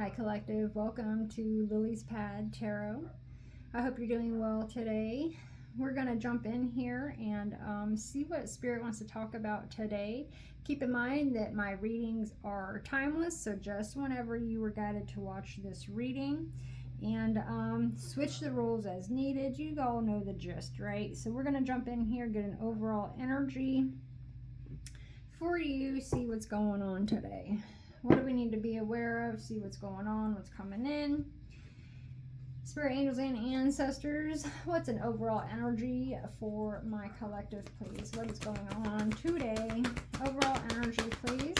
Hi Collective, welcome to Lily's Pad Tarot. I hope you're doing well today. We're going to jump in here and see what Spirit wants to talk about today. Keep in mind that my readings are timeless, so just whenever you were guided to watch this reading, and switch the rules as needed. You all know the gist, right? So we're going to jump in here, get an overall energy for you, see what's going on today. What do we need to be aware of? See what's going on, what's coming in. Spirit, angels, and ancestors, what's an overall energy for my collective, please? What is going on today? Overall energy, please.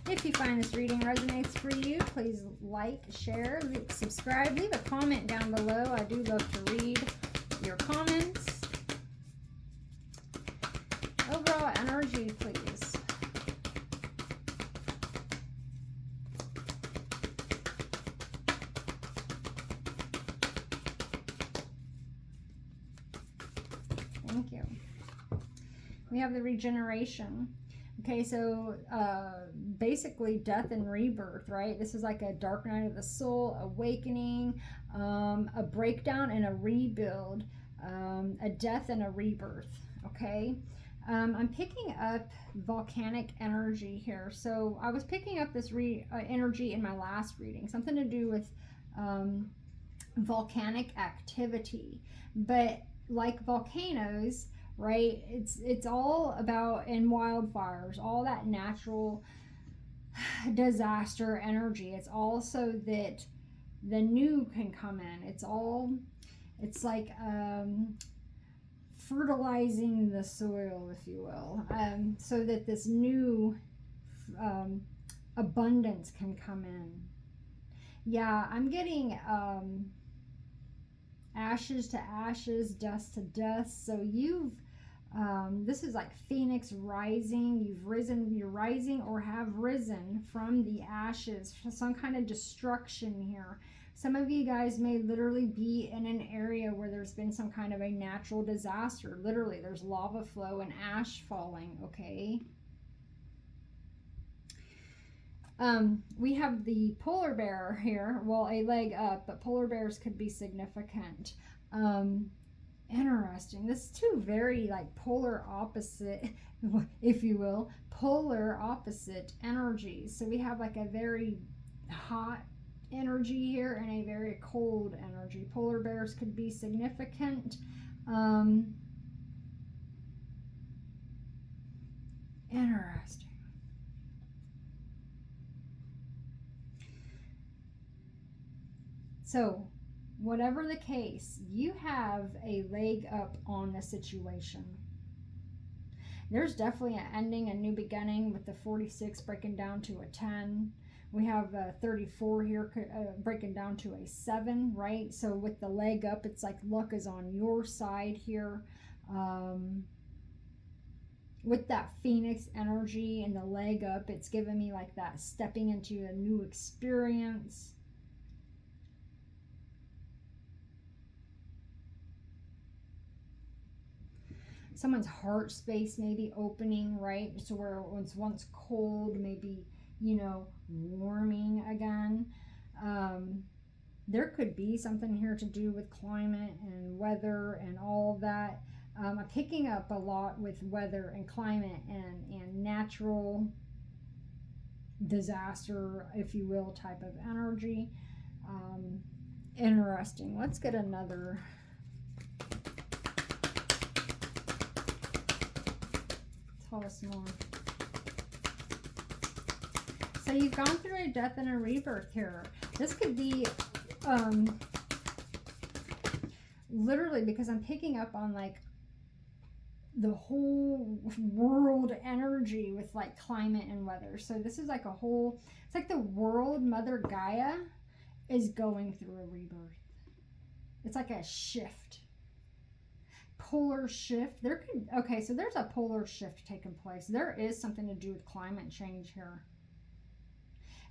If you find this reading resonates for you, please like, share, subscribe, leave a comment down below. I do love to read your comments. Overall energy, please. Thank you. We have the regeneration. Okay, so basically death and rebirth, right? This is like a dark night of the soul, awakening, a breakdown and a rebuild, a death and a rebirth, okay? I'm picking up volcanic energy here. So I was picking up this energy in my last reading, something to do with volcanic activity. But like volcanoes, right, it's all about, in wildfires, all that natural disaster energy. It's also that the new can come in. It's like fertilizing the soil, if you will, so that this new abundance can come in. Yeah, I'm getting ashes to ashes, dust to dust. So you've this is like Phoenix rising. You're rising or have risen from the ashes, some kind of destruction here. Some of you guys may literally be in an area where there's been some kind of a natural disaster. Literally, there's lava flow and ash falling, okay? We have the polar bear here. Well, a leg up, but polar bears could be significant. Interesting. This is two very like polar opposite, if you will, polar opposite energies. So we have like a very hot energy here and a very cold energy. Polar bears could be significant. Interesting. So, whatever the case, you have a leg up on the situation. There's definitely an ending, a new beginning, with the 46 breaking down to a 10. We have 34 here breaking down to a 7, right? So with the leg up, it's like luck is on your side here. With that Phoenix energy and the leg up, it's giving me like that stepping into a new experience. Someone's heart space may be opening, right? So where it was once cold, maybe, you know, warming again. There could be something here to do with climate and weather and all of that. I'm picking up a lot with weather and climate and natural disaster, if you will, type of energy. Interesting. Let's get another. Tell us more. So you've gone through a death and a rebirth here. This could be literally, because I'm picking up on like the whole world energy with like climate and weather. So this is like a whole, it's like the world, Mother Gaia is going through a rebirth. It's like a shift. Polar shift. There could, okay, so there's a polar shift taking place. There is something to do with climate change here.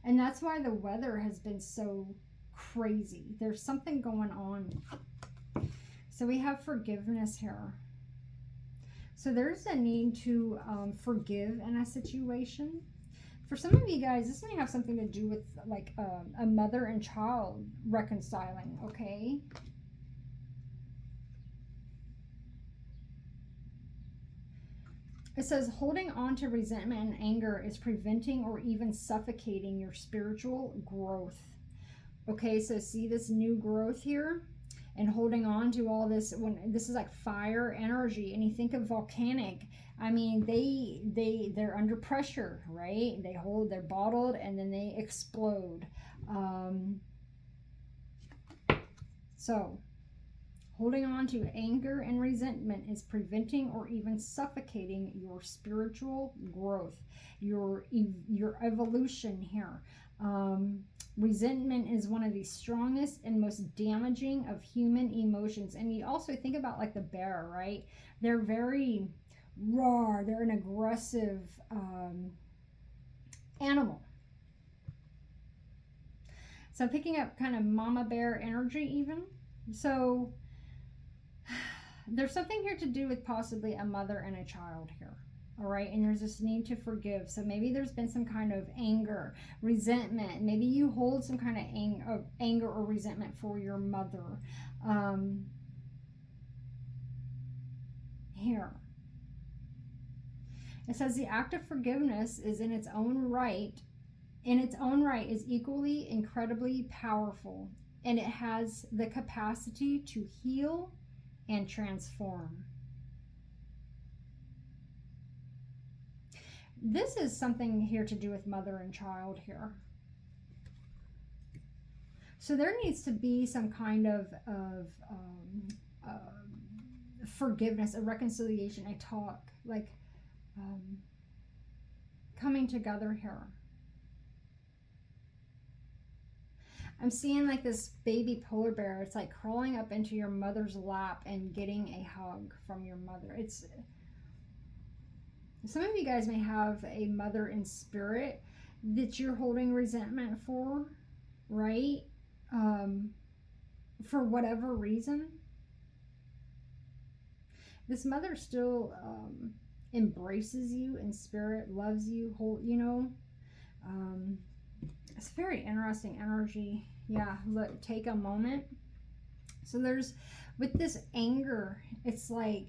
And that's why the weather has been so crazy. There's something going on. So we have forgiveness here. So there's a need to forgive in a situation. For some of you guys, this may have something to do with like a mother and child reconciling, okay? It says holding on to resentment and anger is preventing or even suffocating your spiritual growth. Okay, so see this new growth here? And holding on to all this, when this is like fire energy, and you think of volcanic, I mean, they're under pressure, right? They're bottled, and then they explode. So holding on to anger and resentment is preventing or even suffocating your spiritual growth, your evolution here. Resentment is one of the strongest and most damaging of human emotions. And you also think about like the bear, right? They're very raw. They're an aggressive animal. So I'm picking up kind of mama bear energy even. So there's something here to do with possibly a mother and a child here. All right, and there's this need to forgive. So maybe there's been some kind of anger, resentment. Maybe you hold some kind of anger or resentment for your mother. Here. It says the act of forgiveness is in its own right is equally incredibly powerful, and it has the capacity to heal and transform. This is something here to do with mother and child here. So there needs to be some kind of forgiveness, a reconciliation, a talk, like coming together here. I'm seeing like this baby polar bear. It's like crawling up into your mother's lap and getting a hug from your mother. It's some of you guys may have a mother in spirit that you're holding resentment for, right? For whatever reason. This mother still embraces you in spirit, loves you, it's very interesting energy. Yeah, look, take a moment. So there's, with this anger, it's like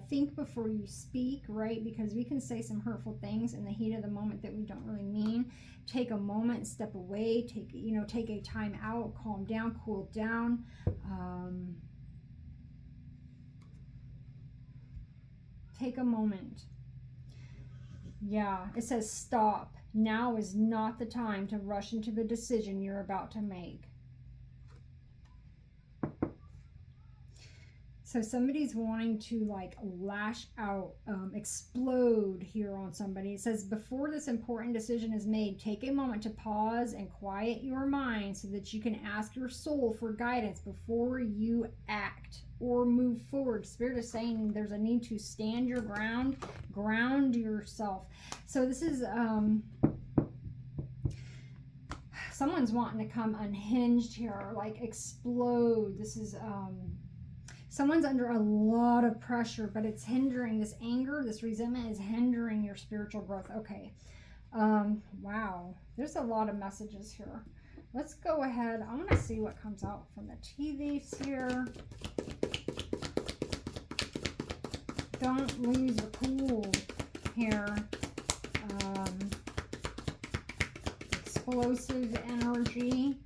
think before you speak, right? Because we can say some hurtful things in the heat of the moment that we don't really mean. Take a moment, step away, take a time out, calm down, cool down. Take a moment. Yeah, it says stop. Now is not the time to rush into the decision you're about to make. So somebody's wanting to like lash out, explode here on somebody. It says before this important decision is made, take a moment to pause and quiet your mind so that you can ask your soul for guidance before you act or move forward. Spirit is saying there's a need to stand your ground, ground yourself. So this is someone's wanting to come unhinged here, like explode. This is someone's under a lot of pressure, but it's hindering. This anger, this resentment is hindering your spiritual growth. Okay. Wow. There's a lot of messages here. Let's go ahead. I want to see what comes out from the tea leaves here. Don't lose your cool here. Explosive energy.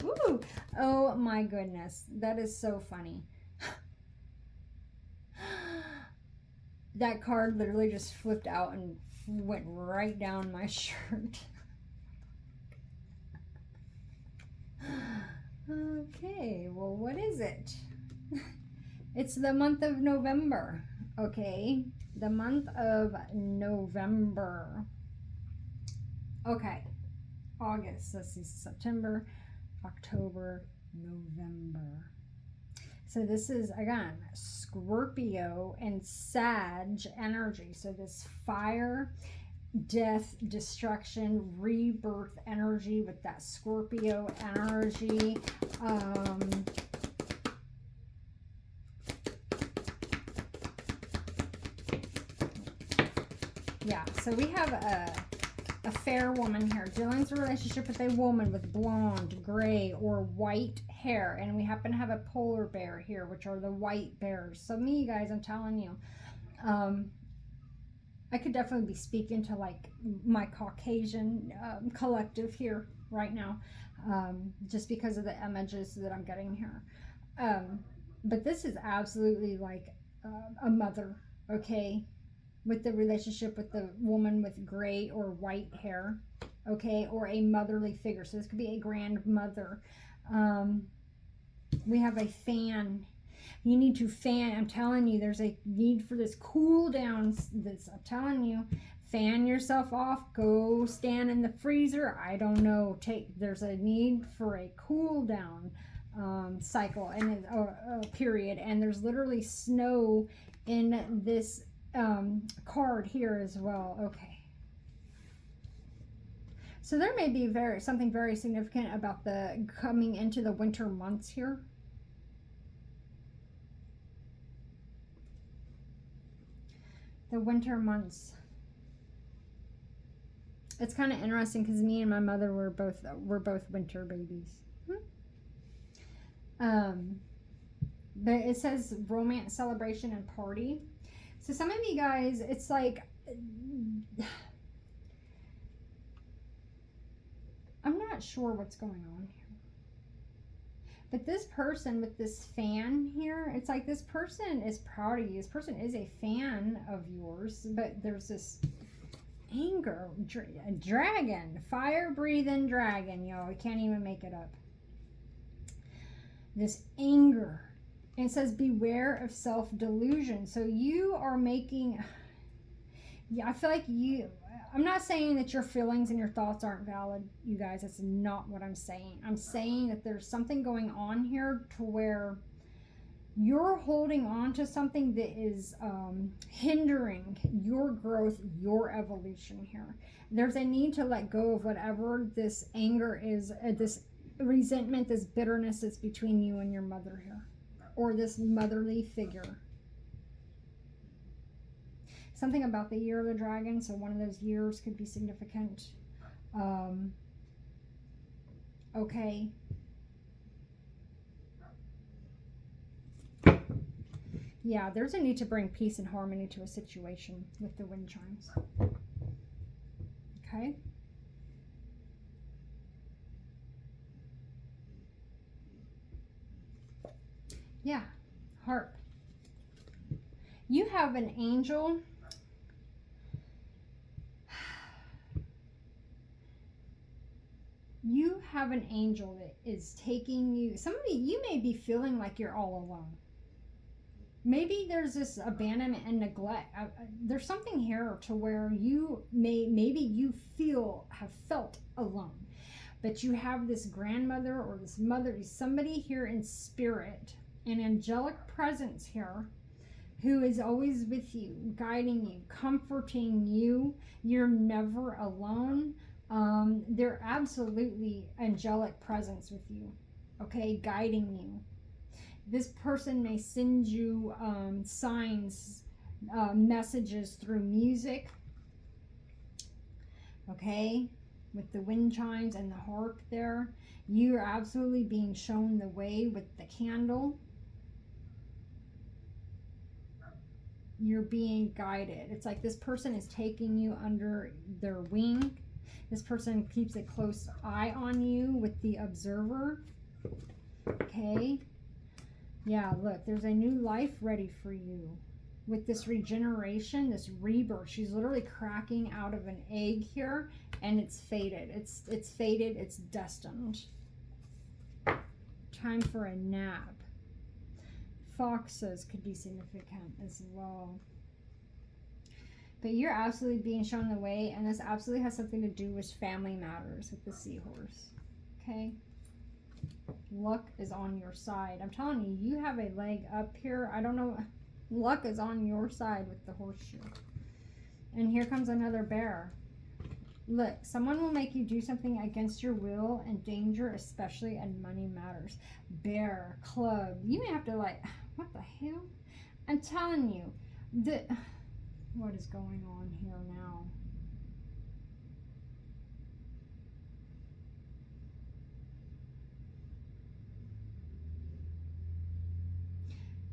Ooh. Oh my goodness. That is so funny. That card literally just flipped out and went right down my shirt. Okay, well, what is it? It's the month of November. Okay, the month of November. Okay, August. Let's see, September, October, November. So this is, again, Scorpio and Sag energy. So this fire, death, destruction, rebirth energy with that Scorpio energy. Yeah, so we have a a fair woman here. Dylan's relationship with a woman with blonde, gray, or white hair. And we happen to have a polar bear here, which are the white bears. So me, guys, I'm telling you, I could definitely be speaking to like my Caucasian collective here right now, just because of the images that I'm getting here. But this is absolutely like a mother, okay, with the relationship with the woman with gray or white hair, okay, or a motherly figure. So this could be a grandmother. We have a fan. You need to fan. I'm telling you, there's a need for this cool down. I'm telling you, fan yourself off. Go stand in the freezer. I don't know. There's a need for a cool down cycle and period. And there's literally snow in this card here as well. Okay. So there may be something very significant about the coming into the winter months here. The winter months. It's kind of interesting because me and my mother were both winter babies. But it says romance, celebration, and party. So some of you guys, it's like I'm not sure what's going on here. But this person with this fan here, it's like this person is proud of you. This person is a fan of yours, but there's this anger, a dragon, fire-breathing dragon, y'all. We can't even make it up. This anger. And it says, beware of self-delusion. So you are making, I feel like I'm not saying that your feelings and your thoughts aren't valid, you guys. That's not what I'm saying. I'm saying that there's something going on here to where you're holding on to something that is hindering your growth, your evolution here. There's a need to let go of whatever this anger is, this resentment, this bitterness that's between you and your mother here, or this motherly figure. Something about the year of the dragon, so one of those years could be significant. Okay. Yeah, there's a need to bring peace and harmony to a situation with the wind chimes. Okay. Yeah, harp. You have an angel. You have an angel that is taking you. You may be feeling like you're all alone. Maybe there's this abandonment and neglect. There's something here to where maybe you have felt alone, but you have this grandmother or this mother, somebody here in spirit, an angelic presence here, who is always with you, guiding you, comforting you. You're never alone. They're absolutely angelic presence with you, okay, guiding you. This person may send you signs, messages through music, okay, with the wind chimes and the harp there. You are absolutely being shown the way with the candle. You're being guided. It's like this person is taking you under their wing. This person keeps a close eye on you with the observer. Okay. Yeah, look, there's a new life ready for you. With this regeneration, this rebirth. She's literally cracking out of an egg here, and it's fated. It's fated. It's destined. Time for a nap. Foxes could be significant as well. But you're absolutely being shown the way, and this absolutely has something to do with family matters with the seahorse. Okay? Luck is on your side. I'm telling you, you have a leg up here. I don't know. Luck is on your side with the horseshoe. And here comes another bear. Look, someone will make you do something against your will, and danger, especially in money matters. Bear, club. You may have to what the hell? I'm telling you, what is going on here now?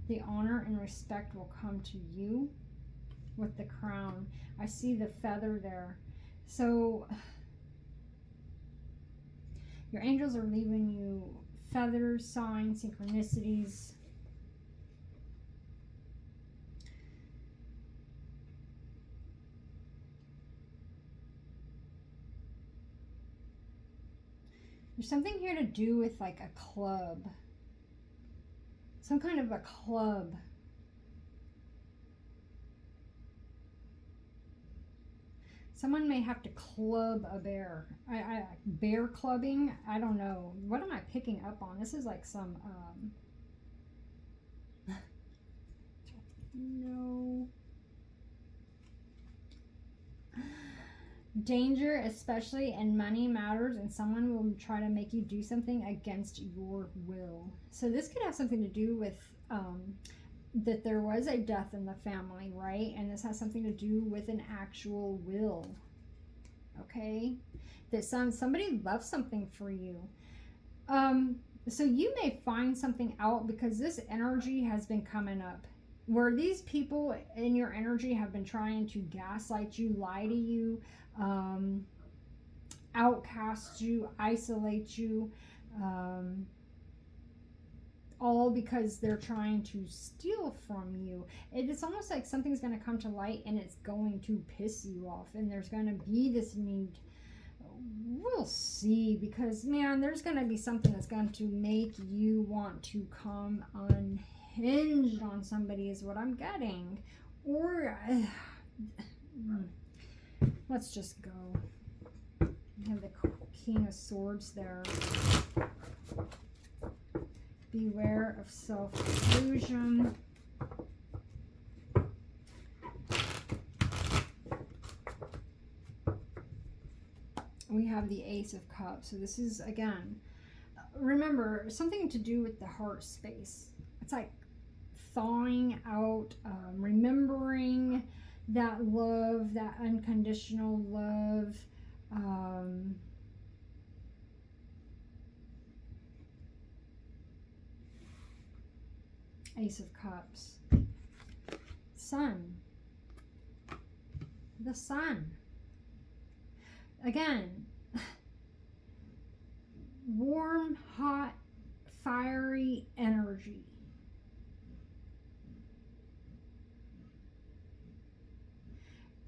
The honor and respect will come to you with the crown. I see the feather there. So your angels are leaving you feathers, signs, synchronicities. There's something here to do with like a club. Some kind of a club. Someone may have to club a bear. Bear clubbing? I don't know. What am I picking up on? This is like some, no. Danger, especially in money matters, and someone will try to make you do something against your will. So this could have something to do with that there was a death in the family, right? And this has something to do with an actual will. Okay? That somebody left something for you. So you may find something out, because this energy has been coming up where these people in your energy have been trying to gaslight you, lie to you, outcast you, isolate you, all because they're trying to steal from you. It's almost like something's going to come to light and it's going to piss you off, and there's going to be this need. We'll see, because man, there's going to be something that's going to make you want to come unhinged on somebody, is what I'm getting. Or let's just go. We have the King of Swords there. Beware of self-delusion. We have the Ace of Cups. So this is, again, remember, something to do with the heart space. It's like thawing out, remembering that love, that unconditional love. Ace of Cups. Sun. The sun. Again, warm, hot, fiery energy.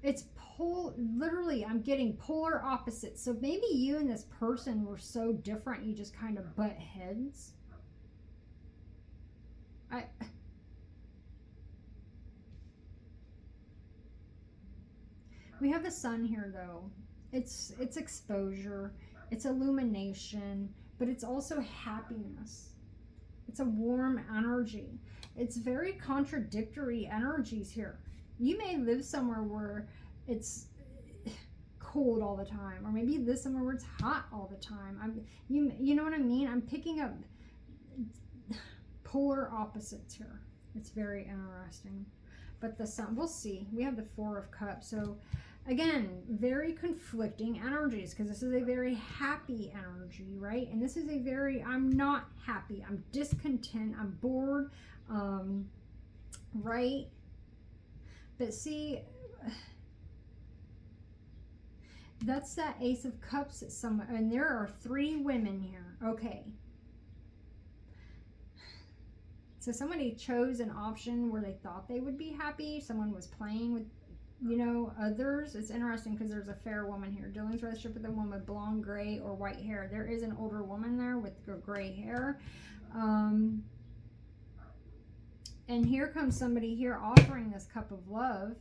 It's literally, I'm getting polar opposites. So maybe you and this person were so different, you just kind of butt heads. We have the sun here, though. It's exposure, it's illumination, but it's also happiness. It's a warm energy. It's very contradictory energies here. You may live somewhere where it's cold all the time, or maybe you live somewhere where it's hot all the time. You know what I mean? I'm picking up polar opposites here. It's very interesting. But the sun, we'll see. We have the Four of Cups. So again, very conflicting energies, because this is a very happy energy, right? And this is a very, I'm not happy. I'm discontent. I'm bored, right? But see, that's that Ace of Cups at somewhere, and there are 3 women here. Okay. So somebody chose an option where they thought they would be happy. Someone was playing with, others. It's interesting because there's a fair woman here. Dylan's relationship with a woman with blonde, gray, or white hair. There is an older woman there with gray hair. And here comes somebody here offering this cup of love.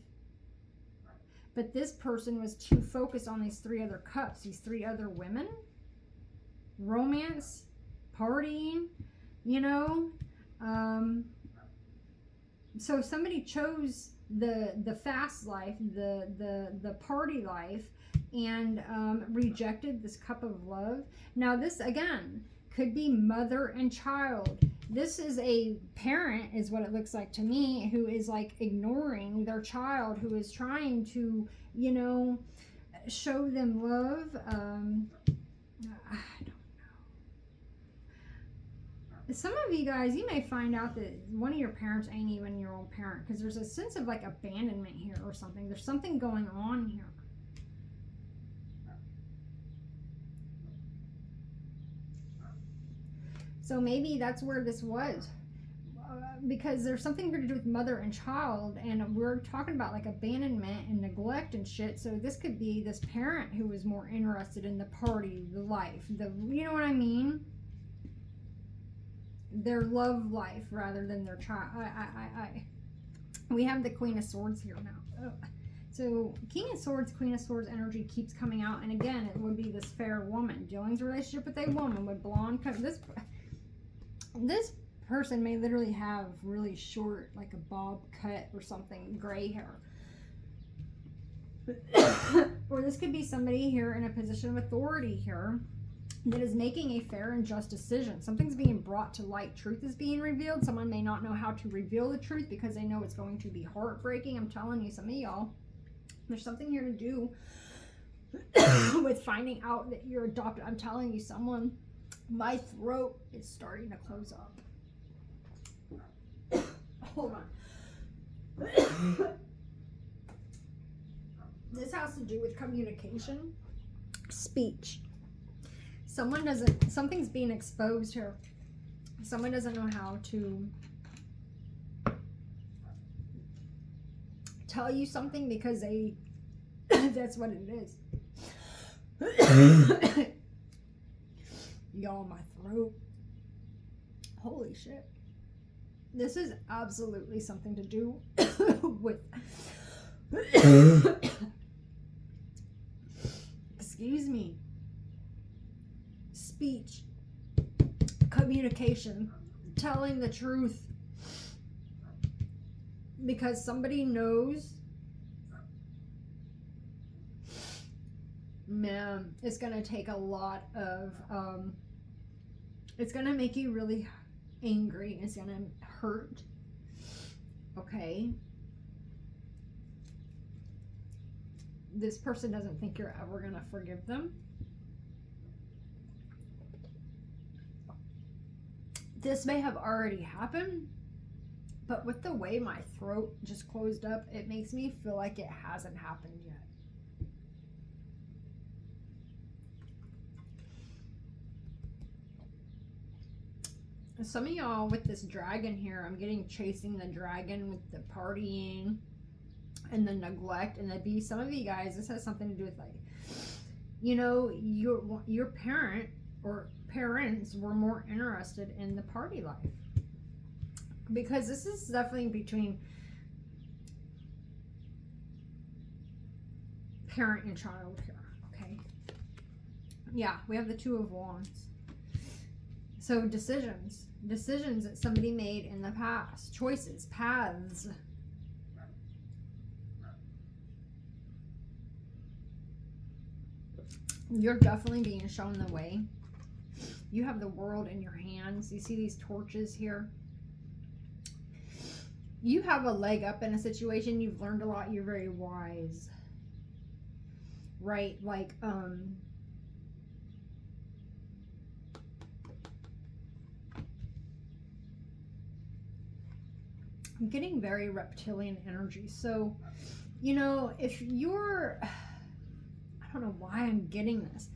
But this person was too focused on these 3 other cups, these 3 other women. Romance, partying, so somebody chose the fast life, the party life, and rejected this cup of love. Now this, again, could be mother and child. This is a parent, is what it looks like to me, who is like ignoring their child, who is trying to, show them love. I don't know. some of you guys, you may find out that one of your parents ain't even your own parent, because there's a sense of like abandonment here or something. There's something going on here. So maybe that's where this was. Because there's something here to do with mother and child, and we're talking about like abandonment and neglect and shit. So this could be this parent who was more interested in the party, the life, you know what I mean? Their love life rather than their child. We have the Queen of Swords here now. Oh. So King of Swords, Queen of Swords energy keeps coming out, and again, it would be this fair woman. Dealings relationship with a woman with blonde. This person may literally have really short, like a bob cut or something, gray hair. Or this could be somebody here in a position of authority here that is making a fair and just decision. Something's being brought to light. Truth is being revealed. Someone may not know how to reveal the truth because they know it's going to be heartbreaking. I'm telling you, some of y'all, there's something here to do with finding out that you're adopted. I'm telling you, someone, my throat is starting to close up. Hold on. This has to do with communication, speech. Something's being exposed here. Someone doesn't know how to tell you something because that's what it is. Y'all, my throat. Holy shit. This is absolutely something to do with excuse me, speech, communication, telling the truth, because somebody knows, man, it's gonna take a lot of it's gonna make you really angry. It's gonna hurt. Okay, this person doesn't think you're ever gonna forgive them. This may have already happened, but with the way my throat just closed up, it makes me feel like it hasn't happened yet. Some of y'all with this dragon here, I'm getting chasing the dragon with the partying and the neglect and the beast. Some of you guys, this has something to do with, like, you know, your parent or parents were more interested in the party life, because this is definitely between parent and child here. Okay, yeah, we have the Two of Wands. So decisions that somebody made in the past, choices, paths. You're definitely being shown the way. You have the world in your hands. You see these torches here. You have a leg up in a situation. You've learned a lot. You're very wise. Right? Like, I'm getting very reptilian energy. So, you know, if you're, I don't know why I'm getting this.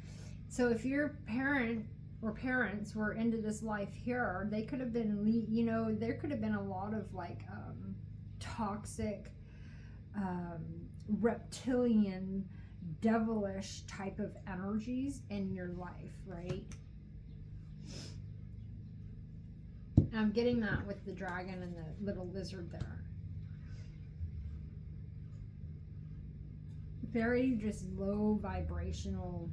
So if your parent or parents were into this life here, they could have been, you know, there could have been a lot of like toxic, reptilian, devilish type of energies in your life, right? And I'm getting that with the dragon and the little lizard there. Very just low vibrational.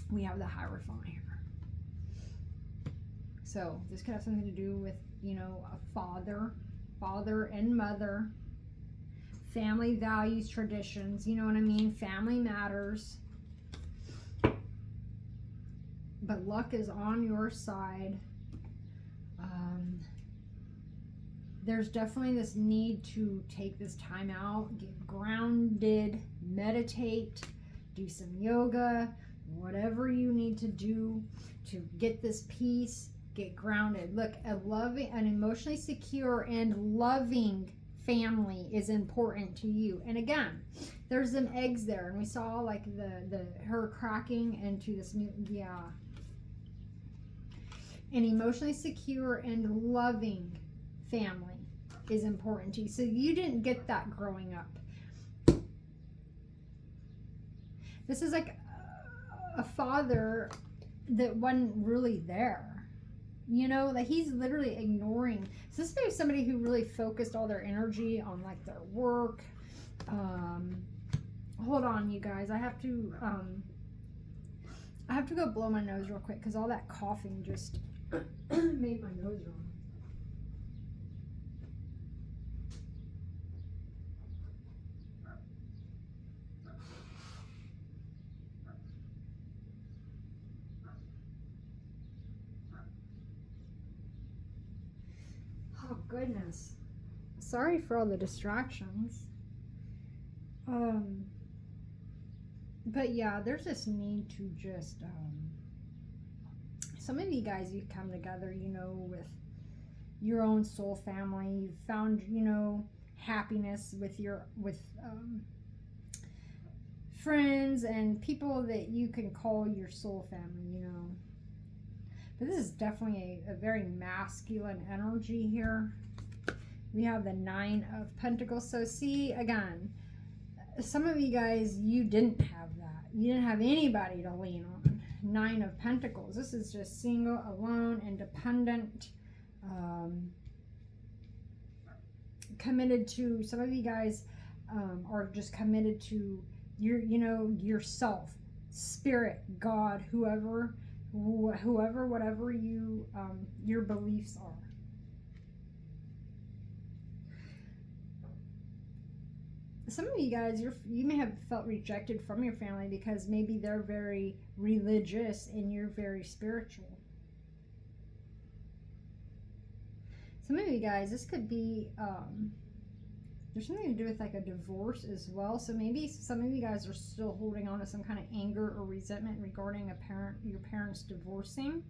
We have the Hierophant here. So this could have something to do with, you know, a father and mother, family values, traditions, you know what I mean? Family matters. But luck is on your side. There's definitely this need to take this time out, get grounded, meditate, do some yoga, whatever you need to do to get this peace, get grounded. Look, an emotionally secure and loving family is important to you. And again, there's some eggs there, and we saw like her cracking into this new, yeah. An emotionally secure and loving family is important to you. So you didn't get that growing up. This is like a father that wasn't really there. You know, like he's literally ignoring. So this may be somebody who really focused all their energy on like their work. Hold on, you guys. I have to go blow my nose real quick because all that coughing just made my nose run. Oh goodness. Sorry for all the distractions. But yeah, there's this need to just some of you guys, you come together, you know, with your own soul family. You've found, you know, happiness with friends and people that you can call your soul family, you know. But this is definitely a very masculine energy here. We have the 9 of Pentacles. So see, again, some of you guys, you didn't have that. You didn't have anybody to lean on. 9 of Pentacles. This is just single, alone, independent, committed to, some of you guys are just committed to yourself, spirit, God, whoever, whatever you, your beliefs are. Some of you guys, you may have felt rejected from your family because maybe they're very religious and you're very spiritual. Some of you guys, this could be, there's something to do with like a divorce as well. So maybe some of you guys are still holding on to some kind of anger or resentment regarding your parents divorcing.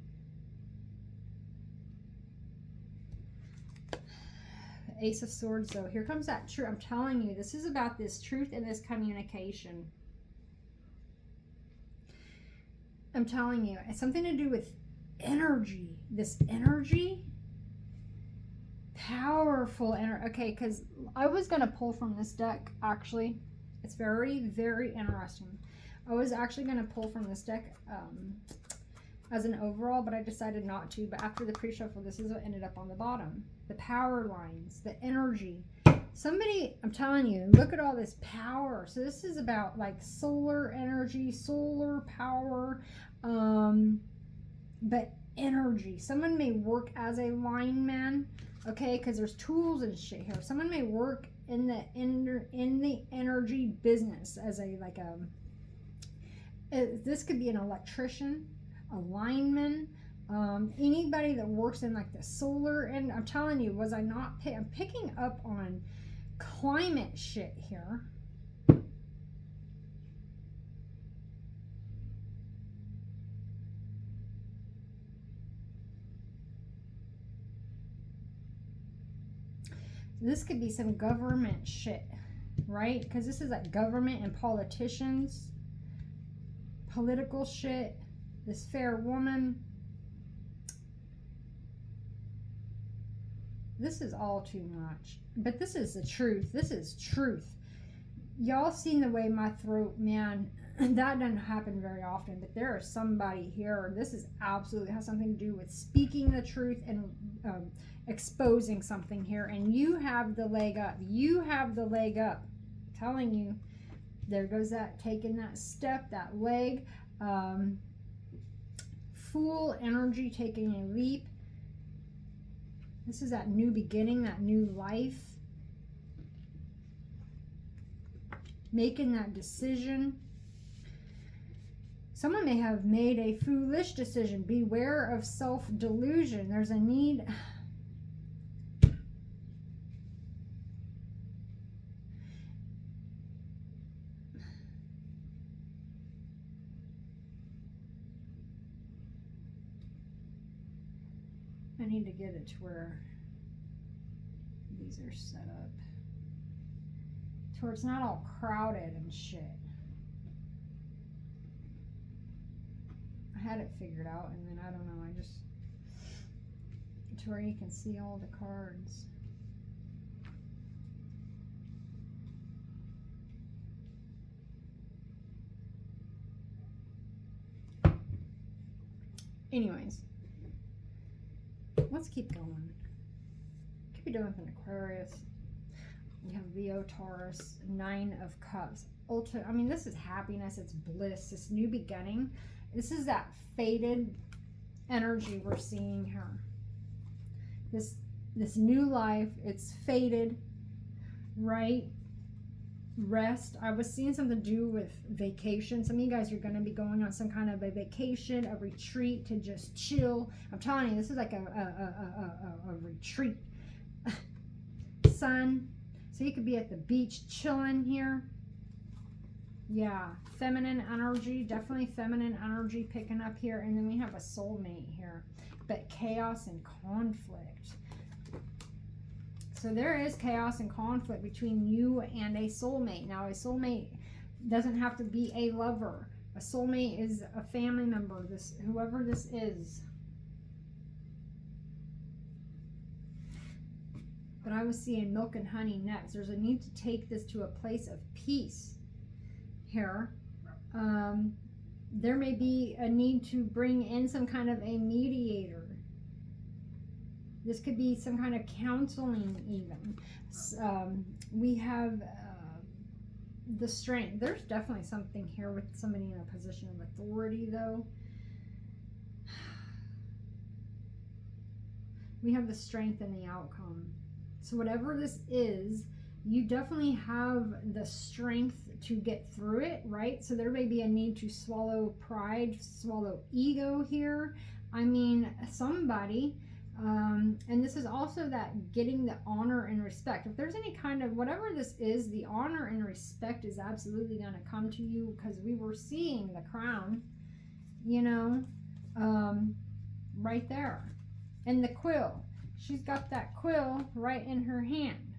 Ace of Swords, though. Here comes that truth. I'm telling you, this is about this truth and this communication. I'm telling you, it's something to do with energy. This energy, powerful energy. Okay, because I was going to pull from this deck, actually. It's very, very interesting. I was actually going to pull from this deck as an overall, but I decided not to. But after the pre-shuffle, this is what ended up on the bottom. The power lines, the energy. Somebody, I'm telling you, look at all this power. So this is about like solar energy, solar power, but energy. Someone may work as a lineman, okay, because there's tools and shit here. Someone may work in the energy business as a this could be an electrician, a lineman, anybody that works in like the solar. And I'm telling you, I'm picking up on climate shit here. This could be some government shit, right? Because this is like government and politicians, political shit. This fair woman. This is all too much. But this is the truth. This is truth. Y'all seen the way my throat, man, that doesn't happen very often. But there is somebody here. This is absolutely has something to do with speaking the truth and exposing something here. And you have the leg up. You have the leg up. I'm telling you. There goes that, taking that step, that leg. Fool energy, taking a leap. This is that new beginning, that new life. Making that decision. Someone may have made a foolish decision. Beware of self-delusion. There's a need. I need to get it to where these are set up to where it's not all crowded and shit. I had it figured out, and then I don't know, I just, to where you can see all the cards. Anyways, let's keep going. Could be doing with an Aquarius. We have Leo, Taurus, 9 of Cups. I mean, this is happiness, it's bliss, this new beginning. This is that faded energy we're seeing here. This new life, it's faded, right? Rest. I was seeing something to do with vacation. Some of you guys are going to be going on some kind of a vacation, a retreat to just chill. I'm telling you, this is like a retreat. Sun. So you could be at the beach chilling here. Yeah, feminine energy, definitely feminine energy picking up here. And then we have a soulmate here, but chaos and conflict. So there is chaos and conflict between you and a soulmate. Now, a soulmate doesn't have to be a lover. A soulmate is a family member, whoever this is. But I was seeing milk and honey next. There's a need to take this to a place of peace here. There may be a need to bring in some kind of a mediator. This could be some kind of counseling even. We have the strength. There's definitely something here with somebody in a position of authority, though. We have the strength and the outcome. So whatever this is, you definitely have the strength to get through it, right? So there may be a need to swallow pride, swallow ego here. I mean, somebody... and this is also that getting the honor and respect. If there's any kind of, whatever this is, the honor and respect is absolutely going to come to you, because we were seeing the crown, you know, right there. And the quill. She's got that quill right in her hand.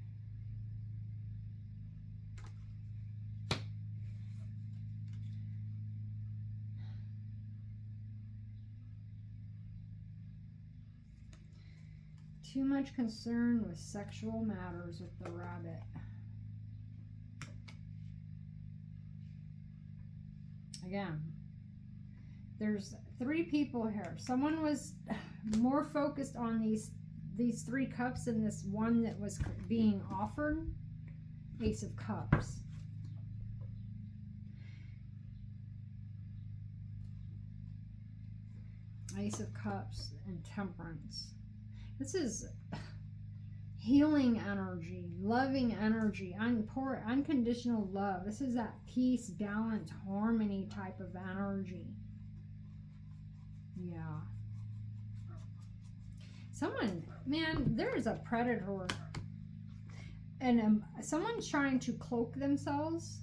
Too much concern with sexual matters with the rabbit. Again, there's 3 people here. Someone was more focused on these 3 cups than this one that was being offered. Ace of Cups. Ace of Cups and Temperance. This is healing energy, loving energy, unconditional love. This is that peace, balance, harmony type of energy. Yeah. Someone, man, there is a predator. And someone's trying to cloak themselves.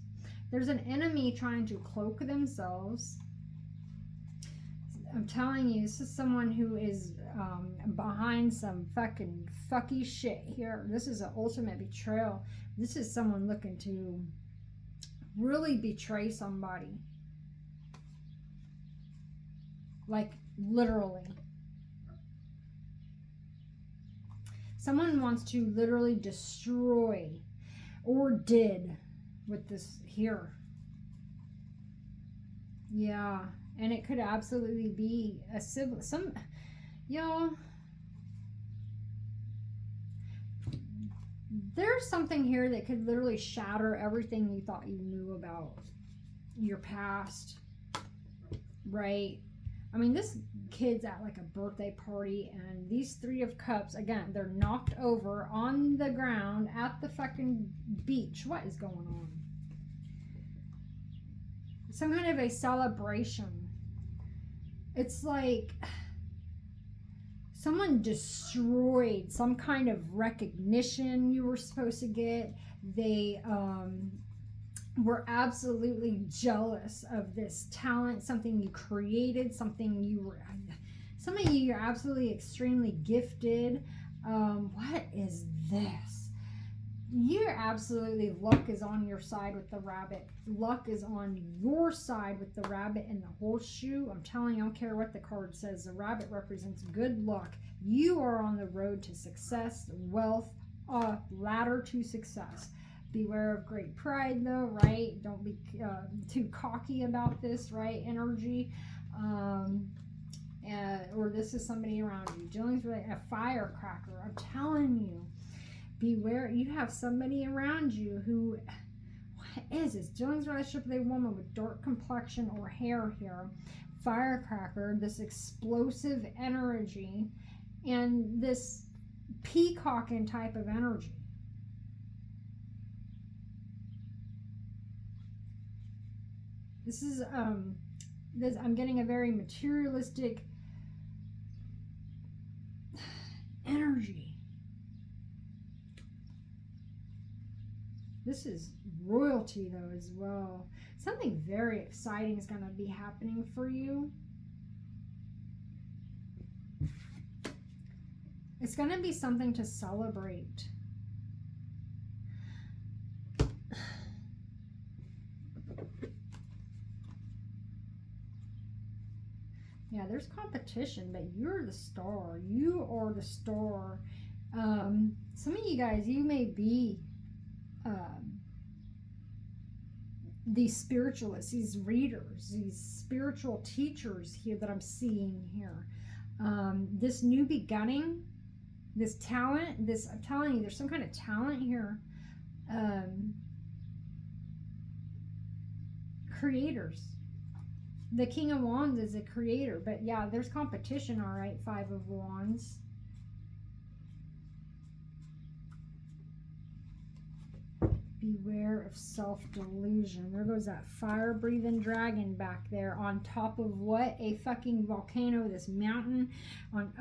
There's an enemy trying to cloak themselves. I'm telling you, this is someone who is behind some fucky shit here. This is an ultimate betrayal. This is someone looking to really betray somebody. Like, literally. Someone wants to literally destroy, or did, with this here. Yeah. And it could absolutely be a sibling. Y'all, there's something here that could literally shatter everything you thought you knew about your past, right? I mean, this kid's at like a birthday party, and these 3 of Cups, again, they're knocked over on the ground at the fucking beach. What is going on? Some kind of a celebration. It's like someone destroyed some kind of recognition you were supposed to get. They were absolutely jealous of this talent, something you created, something Some of you, you're absolutely extremely gifted. What is this? You're absolutely, luck is on your side with the rabbit. Luck is on your side with the rabbit and the horseshoe. I'm telling you, I don't care what the card says. The rabbit represents good luck. You are on the road to success, wealth, ladder to success. Beware of great pride, though, right? Don't be too cocky about this, right? Energy. Or this is somebody around you. Dealing with a firecracker. I'm telling you. Beware. You have somebody around you who, what is this? Dealing with a relationship with a woman with dark complexion or hair here. Firecracker. This explosive energy. And this peacocking type of energy. This is I'm getting a very materialistic energy. This is royalty though as well. Something very exciting is going to be happening for you. It's going to be something to celebrate. Yeah, there's competition, but you're the star. You are the star. Some of you guys, you may be these spiritualists, these readers, these spiritual teachers here that I'm seeing here. This new beginning, this talent, I'm telling you, there's some kind of talent here. Creators. The King of Wands is a creator, but yeah, there's competition, all right. Five of Wands. Beware of self-delusion. There goes that fire-breathing dragon back there on top of what? A fucking volcano, this mountain.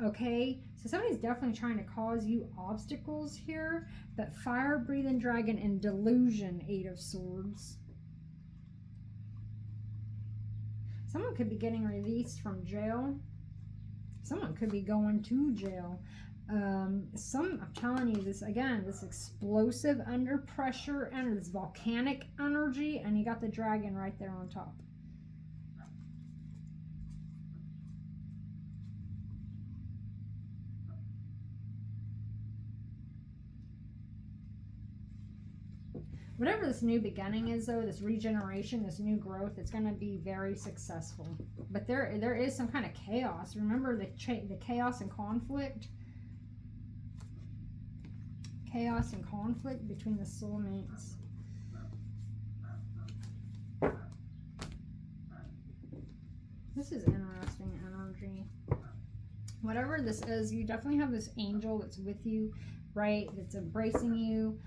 Okay, so somebody's definitely trying to cause you obstacles here, but fire-breathing dragon and delusion, Eight of Swords. Someone could be getting released from jail. Someone could be going to jail. I'm telling you this again, this explosive under pressure and this volcanic energy, and you got the dragon right there on top. Whatever this new beginning is, though, this regeneration, this new growth, it's going to be very successful. But there is some kind of chaos. Remember the chaos and conflict? Chaos and conflict between the soulmates. This is interesting energy. Whatever this is, you definitely have this angel that's with you, right? That's embracing you.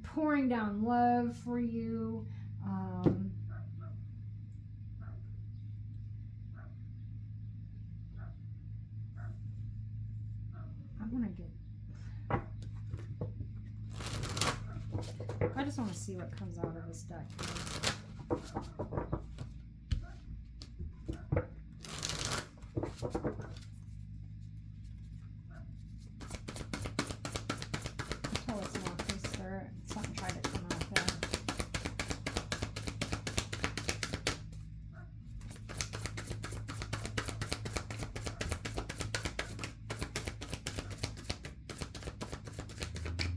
Pouring down love for you. I want to get... I just want to see what comes out of this deck here.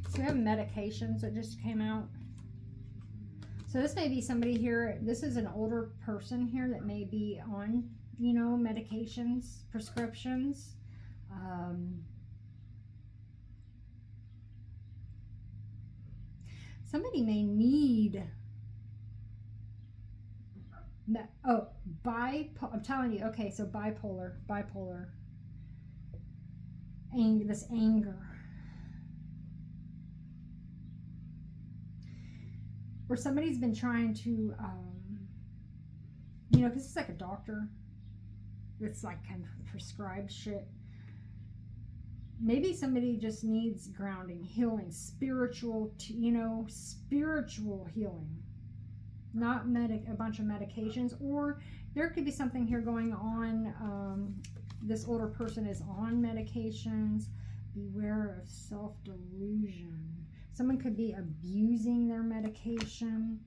So we have medications that just came out. So this may be somebody here, this is an older person here that may be on, you know, medications, prescriptions. Somebody may need, I'm telling you, okay, so bipolar. This anger. Or somebody's been trying to, you know, because it's like a doctor. It's like kind of prescribed shit. Maybe somebody just needs grounding, healing, spiritual, spiritual healing. Not a bunch of medications. Or there could be something here going on this older person is on medications. Beware of self-delusion. Someone could be abusing their medication.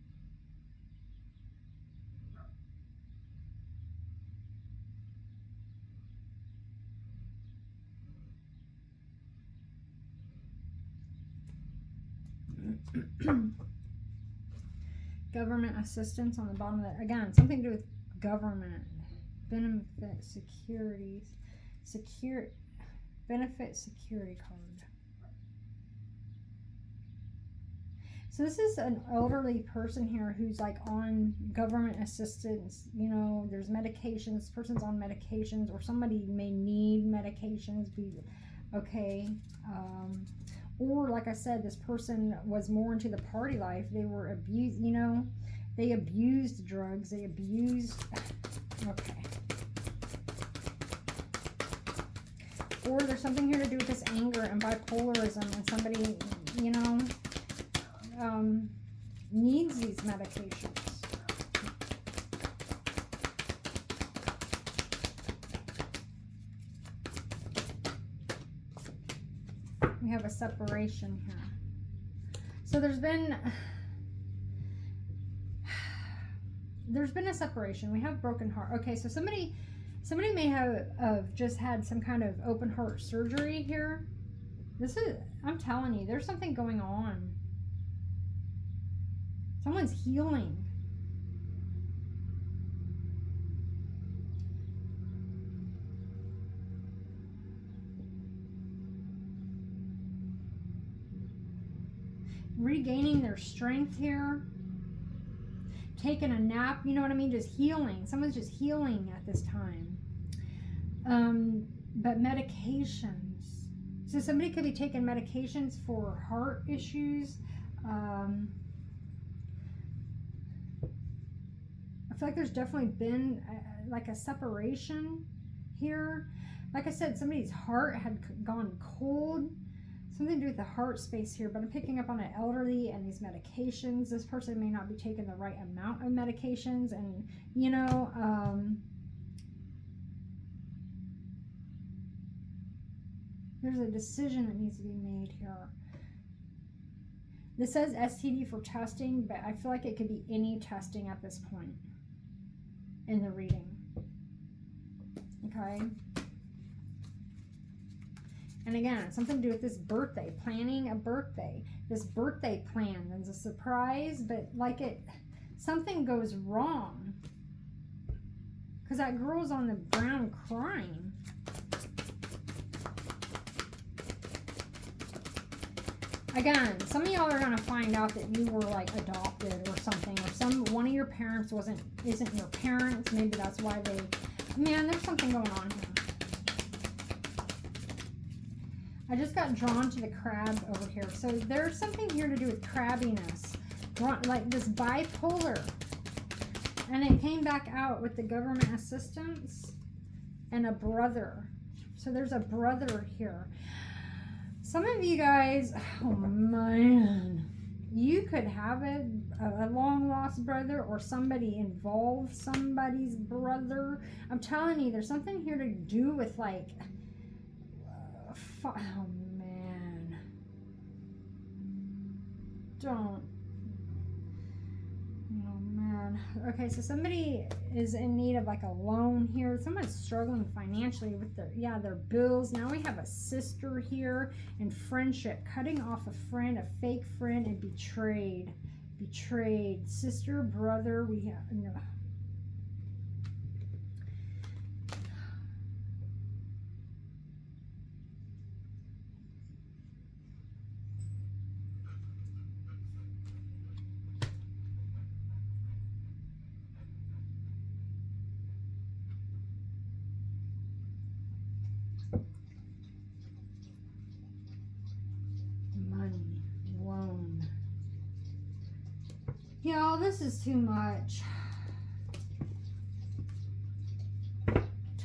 Government assistance on the bottom of that. Again, something to do with government. Benefit securities. Benefit security card. So this is an elderly person here who's like on government assistance. You know, there's medications. This person's on medications, or somebody may need medications. Okay. Or like I said, this person was more into the party life. They were abused, you know, they abused drugs. They abused, okay. Or there's something here to do with this anger and bipolarism, and somebody, you know, needs these medications. We have a separation here. So there's been a separation. We have broken heart. Okay, so somebody may have just had some kind of open heart surgery here. I'm telling you, there's something going on. Someone's healing. Regaining their strength here. Taking a nap, you know what I mean? Just healing. Someone's just healing at this time. But medications. So somebody could be taking medications for heart issues. I feel like there's definitely been like a separation here. Like I said, somebody's heart had gone cold. Something to do with the heart space here, but I'm picking up on an elderly and these medications. This person may not be taking the right amount of medications, and you know, there's a decision that needs to be made here. This says STD for testing, but I feel like it could be any testing at this point in the reading. Okay. And again, something to do with this birthday, planning a birthday. This birthday plan, there's a surprise, but like something goes wrong. Because that girl's on the ground crying. Again, some of y'all are going to find out that you were like adopted or something, or one of your parents isn't your parents. Maybe that's why man, there's something going on here. I just got drawn to the crab over here. So there's something here to do with crabbiness, like this bipolar. And it came back out with the government assistance and a brother. So there's a brother here. Some of you guys, oh man, you could have a long lost brother, or somebody involved somebody's brother. I'm telling you, there's something here to do with like, oh man, oh man. Okay, so somebody is in need of like a loan here. Someone's struggling financially with their bills. Now we have a sister here, and friendship, cutting off a friend, a fake friend, and betrayed. Sister, brother, we have no. Y'all, this is too much.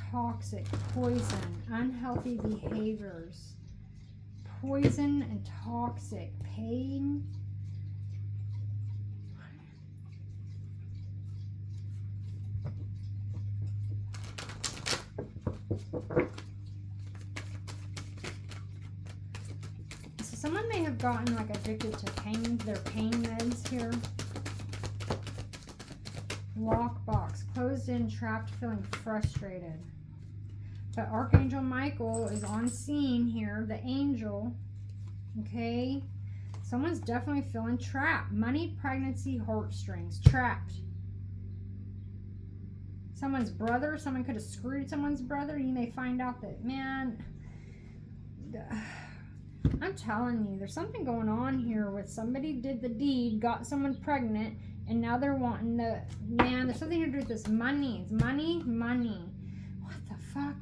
Toxic, poison, unhealthy behaviors, poison and toxic, pain. Someone may have gotten like addicted to pain, their pain meds here. Lockbox, closed in, trapped, feeling frustrated. But Archangel Michael is on scene here, the angel. Okay, someone's definitely feeling trapped. Money, pregnancy, heartstrings, trapped. Someone's brother, someone could have screwed someone's brother. You may find out that, man, I'm telling you, there's something going on here with somebody did the deed, got someone pregnant, and now they're wanting the, man, there's something to do with this money. It's money, money. What the fuck?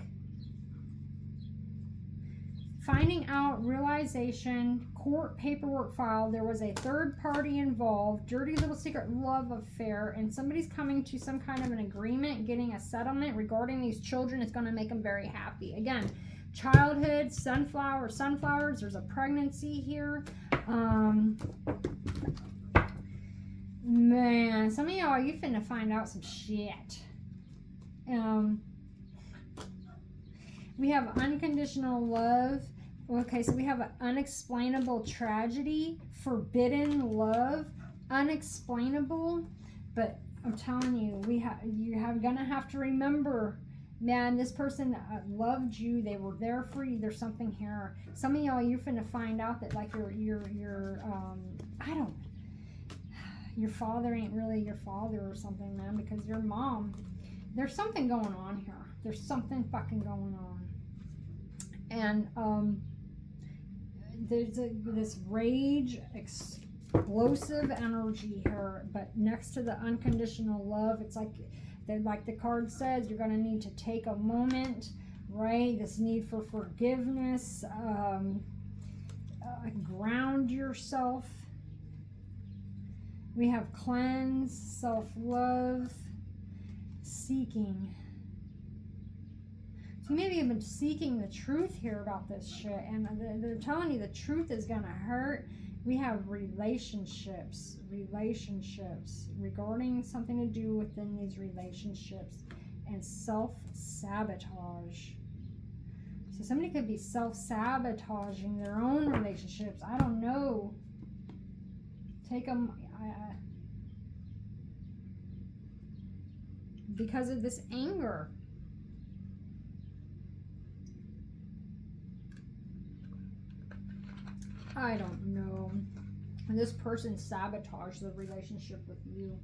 Finding out, realization, court paperwork filed, there was a third party involved, dirty little secret love affair, and somebody's coming to some kind of an agreement, getting a settlement regarding these children. It's going to make them very happy. Again, childhood, sunflowers, there's a pregnancy here. Man, some of y'all, you finna find out some shit. We have unconditional love. Okay, so we have an unexplainable tragedy, forbidden love, unexplainable. But I'm telling you, you're gonna have to remember, man, this person loved you. They were there for you. There's something here. Some of y'all, you're finna find out that like your father ain't really your father or something, man, because your mom, there's something going on here. There's something fucking going on. And there's this rage, explosive energy here, but next to the unconditional love, it's like the card says, you're going to need to take a moment, right? This need for forgiveness, ground yourself. We have cleanse, self-love, seeking. So you maybe have been seeking the truth here about this shit, and they're telling you the truth is going to hurt. We have relationships regarding something to do within these relationships, and self-sabotage. So somebody could be self-sabotaging their own relationships. I don't know. Take them because of this anger. I don't know. And this person sabotaged the relationship with you.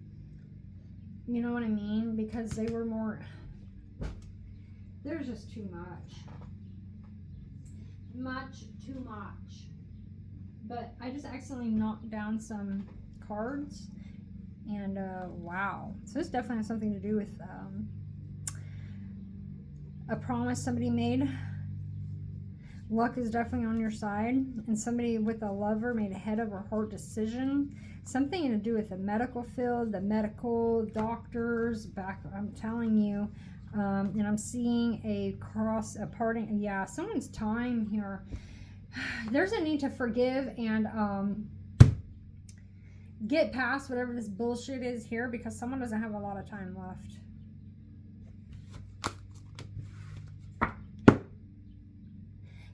You know what I mean? Because they were more... There's just too much. Too much. But I just accidentally knocked down some cards. And, wow. So this definitely has something to do with a promise somebody made. Luck is definitely on your side, and somebody with a lover made a head over heart decision. Something to do with the medical field, the medical doctors. Back, I'm telling you, and I'm seeing a parting. Yeah, someone's time here. There's a need to forgive and get past whatever this bullshit is here, because someone doesn't have a lot of time left.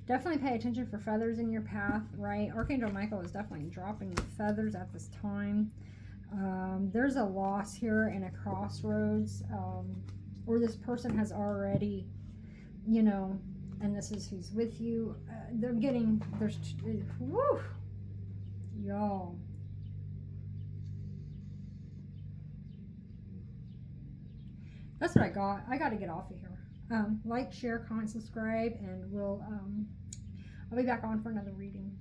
Definitely pay attention for feathers in your path, right? Archangel Michael is definitely dropping the feathers at this time. There's a loss here in a crossroads, or this person has already, you know, and this is who's with you. Woo! Y'all. That's what I got. I got to get off of here. Like, share, comment, subscribe, and I'll be back on for another reading.